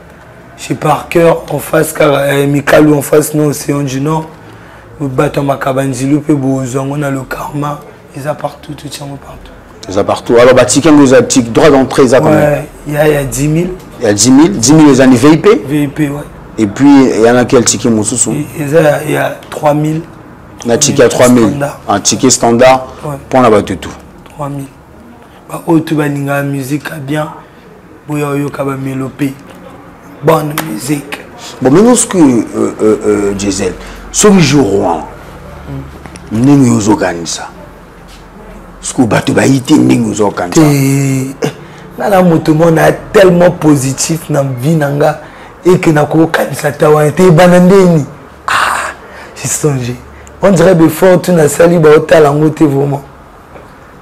Chez Parker en face, Mikalou en face, non, Océan du Nord. Bateau Makabanzilou, on a le karma, ils sont partout, tout tient partout. Ils sont partout. Alors, vous avez un droit d'entrée, ça combien? Il y a 10 000. Il y a 10 000, 10 000 les années VIP? VIP, ouais. Et puis, il y en a quel ticket, Moussoussou? Il y a 3 000. Un ticket à 3 000. Un ticket standard, pour la battu tout. 3 000. Bah, tu vas la musique bien, bonne musique. Bon, maintenant, ce que Gisèle, ce jour, nous organisons ça. Ce que nous organisons ça. La moto est tellement positif dans la vie et que nous avons été banandés. Ah, j'ai songé. On dirait que fort tout na sali ba hotel en côté vraiment.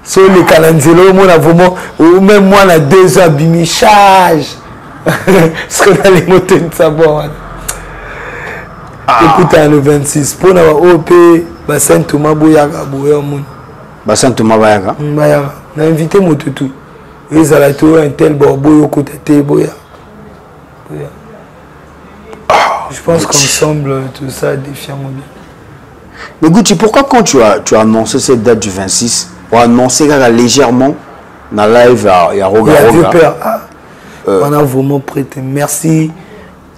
So le calendrier moi vraiment ou même moi na 2 heures bimi charge. Ce que dans les motos de savoir. Écoute le 26 pour na OP Bassin Thomas Boyaga boya mon. Bassin Thomas Boyaga. Boyaga. Na invité moto tout. Ils allaient tout un tel borboyo côté boya. Je pense qu'ensemble tout ça défiant bien. Mais Gucci, pourquoi quand tu as annoncé cette date du 26, on a annoncé légèrement dans la live il y a Roga Roga. On a vraiment prêté. Merci.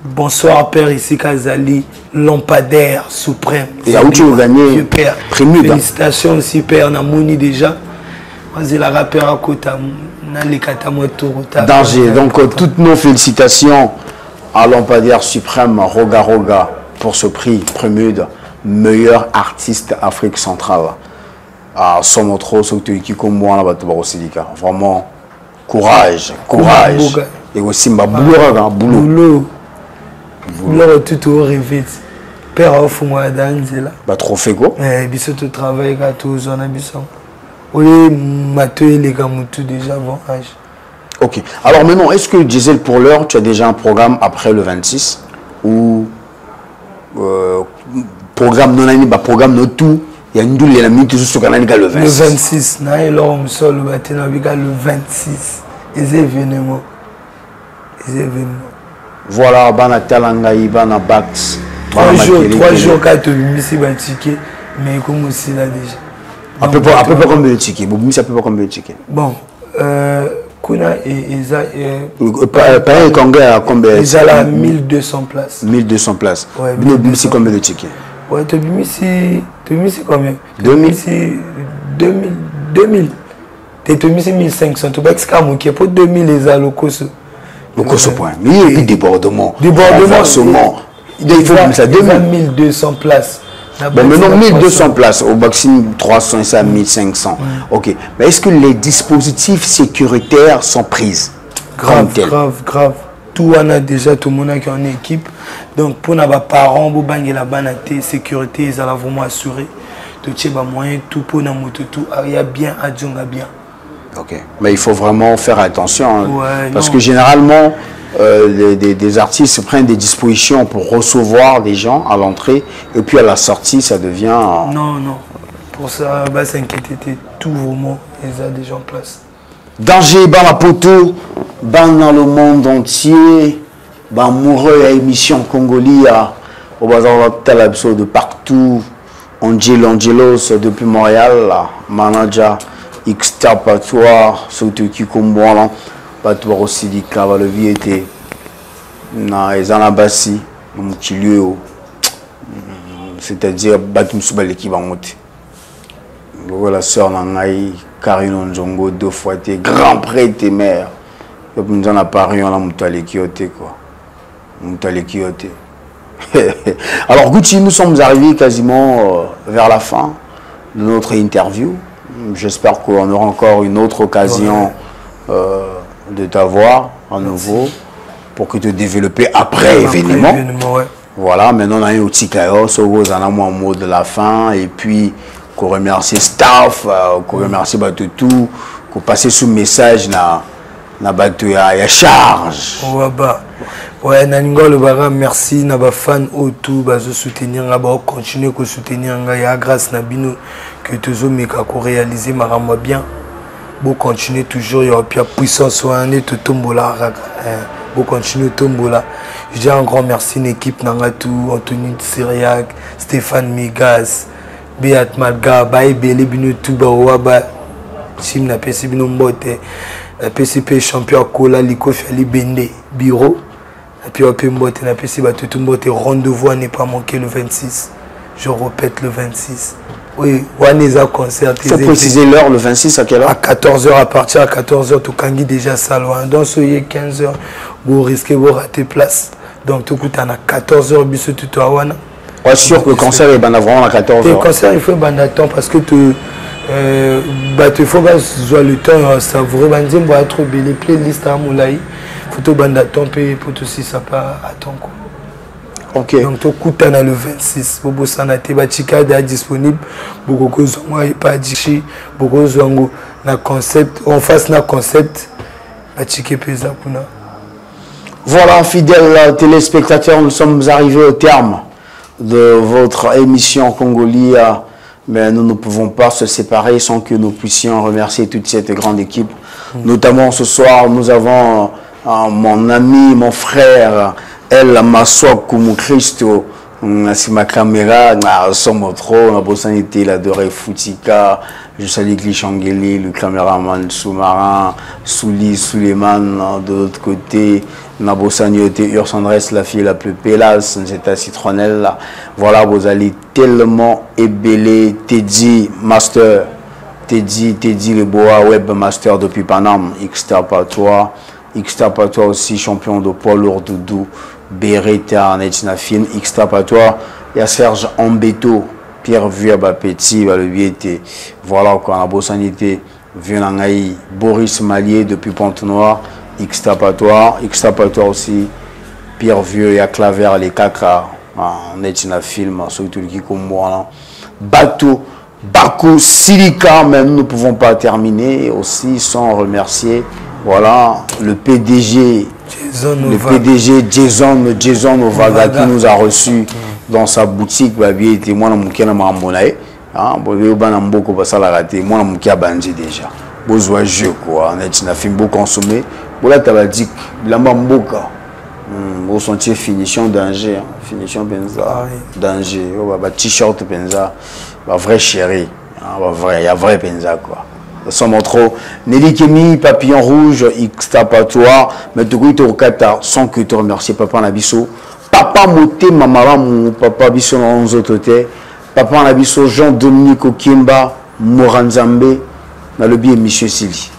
Bonsoir Père ici Kazali, lampadaire suprême. Et où tu as gagné Super. Félicitations aussi Père Namouni déjà. Moi c'est la rappeur à côté. Danger. Donc toutes nos félicitations à lampadaire suprême Roga Roga pour ce prix Prémude. Meilleur artiste Afrique centrale. Son autre, qui comme moi, vraiment courage, courage. Et aussi boulot. Boulot tout au rêvé. Père of moi danzela. Bah trophée quoi. Biso tu travailles à tous on a biso. Oui, Mathieu les gars tout déjà avant âge. Ok. Alors maintenant, est-ce que Gisèle pour l'heure, tu as déjà un programme après le 26 ou programme non ani, programme non tout, il y a une double et la minute sur le 26. Le 26, le 26, les événements. Voilà, bana talangaï, bana bax. 3 jours quand tu mis si un ticket, mais comme aussi là déjà. À peu près combien de tickets? Vous mis à peu près combien de tickets? Bon, Kuna et ça. Pareil, combien? Ils ont là 1200 places. 1200 places. Ouais, vous mis c'est combien de tickets? Ouais, tu as mis c'est combien? 2000. 2000. Tu as mis 1500. Tu as mis que pour 2000 les alocos. Donc, ce point. Mais il y a eu débordement. Débordement. Il faut mettre ça 1200 places. Bon, maintenant 1200 places. Au Boxing 300 et ça 1500. Ok. Mais est-ce que les dispositifs sécuritaires sont pris? Grave. Tout on a déjà tout le monde qui est en équipe. Donc pour nos parents, pour banger la banalité, sécurité, ils allaient vraiment assurer. Tout ce moyen, tout pour nos motos, tout il y a bien à Djonga bien. Ok. Mais il faut vraiment faire attention. Hein, ouais, parce que généralement, des artistes prennent des dispositions pour recevoir des gens à l'entrée et puis à la sortie, ça devient... Non. Pour ça, bah, s'inquiéter, tout vraiment, ils ont déjà en place. Danger, dans la poteau, dans le monde entier, amoureux à émission Congolia, au bazar de partout, Angelos depuis Montréal, manager, extirpatoire, surtout qui comme moi, Patoir aussi dit que le vie était dans les anabassi, dans petit lieu, c'est-à-dire Batum Soubaleki Bamote. La sœur Nangaï, Karine Njongo, 2 fois, t'es grand prêtre et mère. Nous en a parlé, on a monté quoi. Alors Gucci, nous sommes arrivés quasiment vers la fin de notre interview. J'espère qu'on aura encore une autre occasion de t'avoir à nouveau pour que tu développes après événement. Ouais. Voilà, maintenant on a eu petit chaos, on a un mot de la fin et puis qu'on remercie staff, qu'on remercie tout, qu'on passe sous message na batu ya charge. Ouais, Naningo le bara merci na ba fan autour bazo soutenir nga ba continuer ko soutenir nga ya grâce na bino que tozo meka ko réaliser maramba bien. Bo continuer toujours ya puis puissance wane to tombola bo continuer tombola. Je dis un grand merci à l'équipe nanga tout Anthony Syriac, Stéphane Migas, Beat Malga, Baïbele bino tout ba waba sim na PC bino mbote. La PCP champion Kola Liko Fali Bende bureau et puis on peut monter la PCP tout monter rendez-vous n'est pas manqué le 26. Je répète le 26. Oui, Waneza concert. Il faut préciser l'heure le 26 à quelle heure? À 14h, à partir de 14h tout Kangi déjà salon. Dans ce 15h vous risquez de rater place. Donc tout coûte à 14h biso tout à wana. Ouais, sûr que le concert est vraiment à 14h. Le concert il faut un temps parce que tu il faut jouer le temps savourer bandim boire trop les playlists à moulai. Faut tout banda temps payer pour tout si ça pas attend quoi. OK. Donc tout coûte à le 26 bobo sanate ba chikada disponible beaucoup cause moi et pas dichi beaucoup zongo na concept on fasse na concept ba chike pesa kuna. Voilà, fidèles téléspectateurs, nous sommes arrivés au terme de votre émission Congolie. Mais nous ne pouvons pas se séparer sans que nous puissions remercier toute cette grande équipe. Notamment ce soir, nous avons mon ami, mon frère, El Maswak Christo. C'est ma caméra, sommes trop, on a besoin d'être l'adoré Foutika. Je salue Glishangeli, le caméraman sous-marin, Souli, Suleiman, de l'autre côté. Nabosani était Ursandresse, la fille la plus pélasse, c'était citronnelle. Voilà, vous allez tellement ébélé. Teddy Master, Teddy le boa webmaster depuis Paname, Xtapatois aussi, champion de poids lourd doudou, Beretta, Netina Film, Xtapatois, il y a Serge Ambeto, Pierre Vuer, Petit, le biété. Voilà, quoi, Nabosani était Vieux Boris Malier depuis Pont-Noir. Xtapatois aussi, Pierre Vieux et à Claver, les caca, on est dans un film, surtout qui comme moi, Bateau, Bakou, Silica, même nous ne pouvons pas terminer aussi sans remercier, voilà, le PDG Jason Ovaga qui nous a reçus dans sa boutique, il était moi, je suis déjà. Besoin jeu quoi, on est dans un film beau consommé. Voilà, tu as dit, la mamboka. Vous sentiez finition danger, finition benza, danger. T-shirt benza, vrai chéri, il y a vrai benza quoi. Sans trop. Nelly Kemi, papillon rouge, Xtapatois, mais tu coup, tu as sans que tu remercies papa Nabiso. Papa Moté, maman, mon papa Bisso dans nos autres côtés. Papa Nabiso, Jean-Dominique Okimba, Moranzambe, dans le biais Monsieur Sili.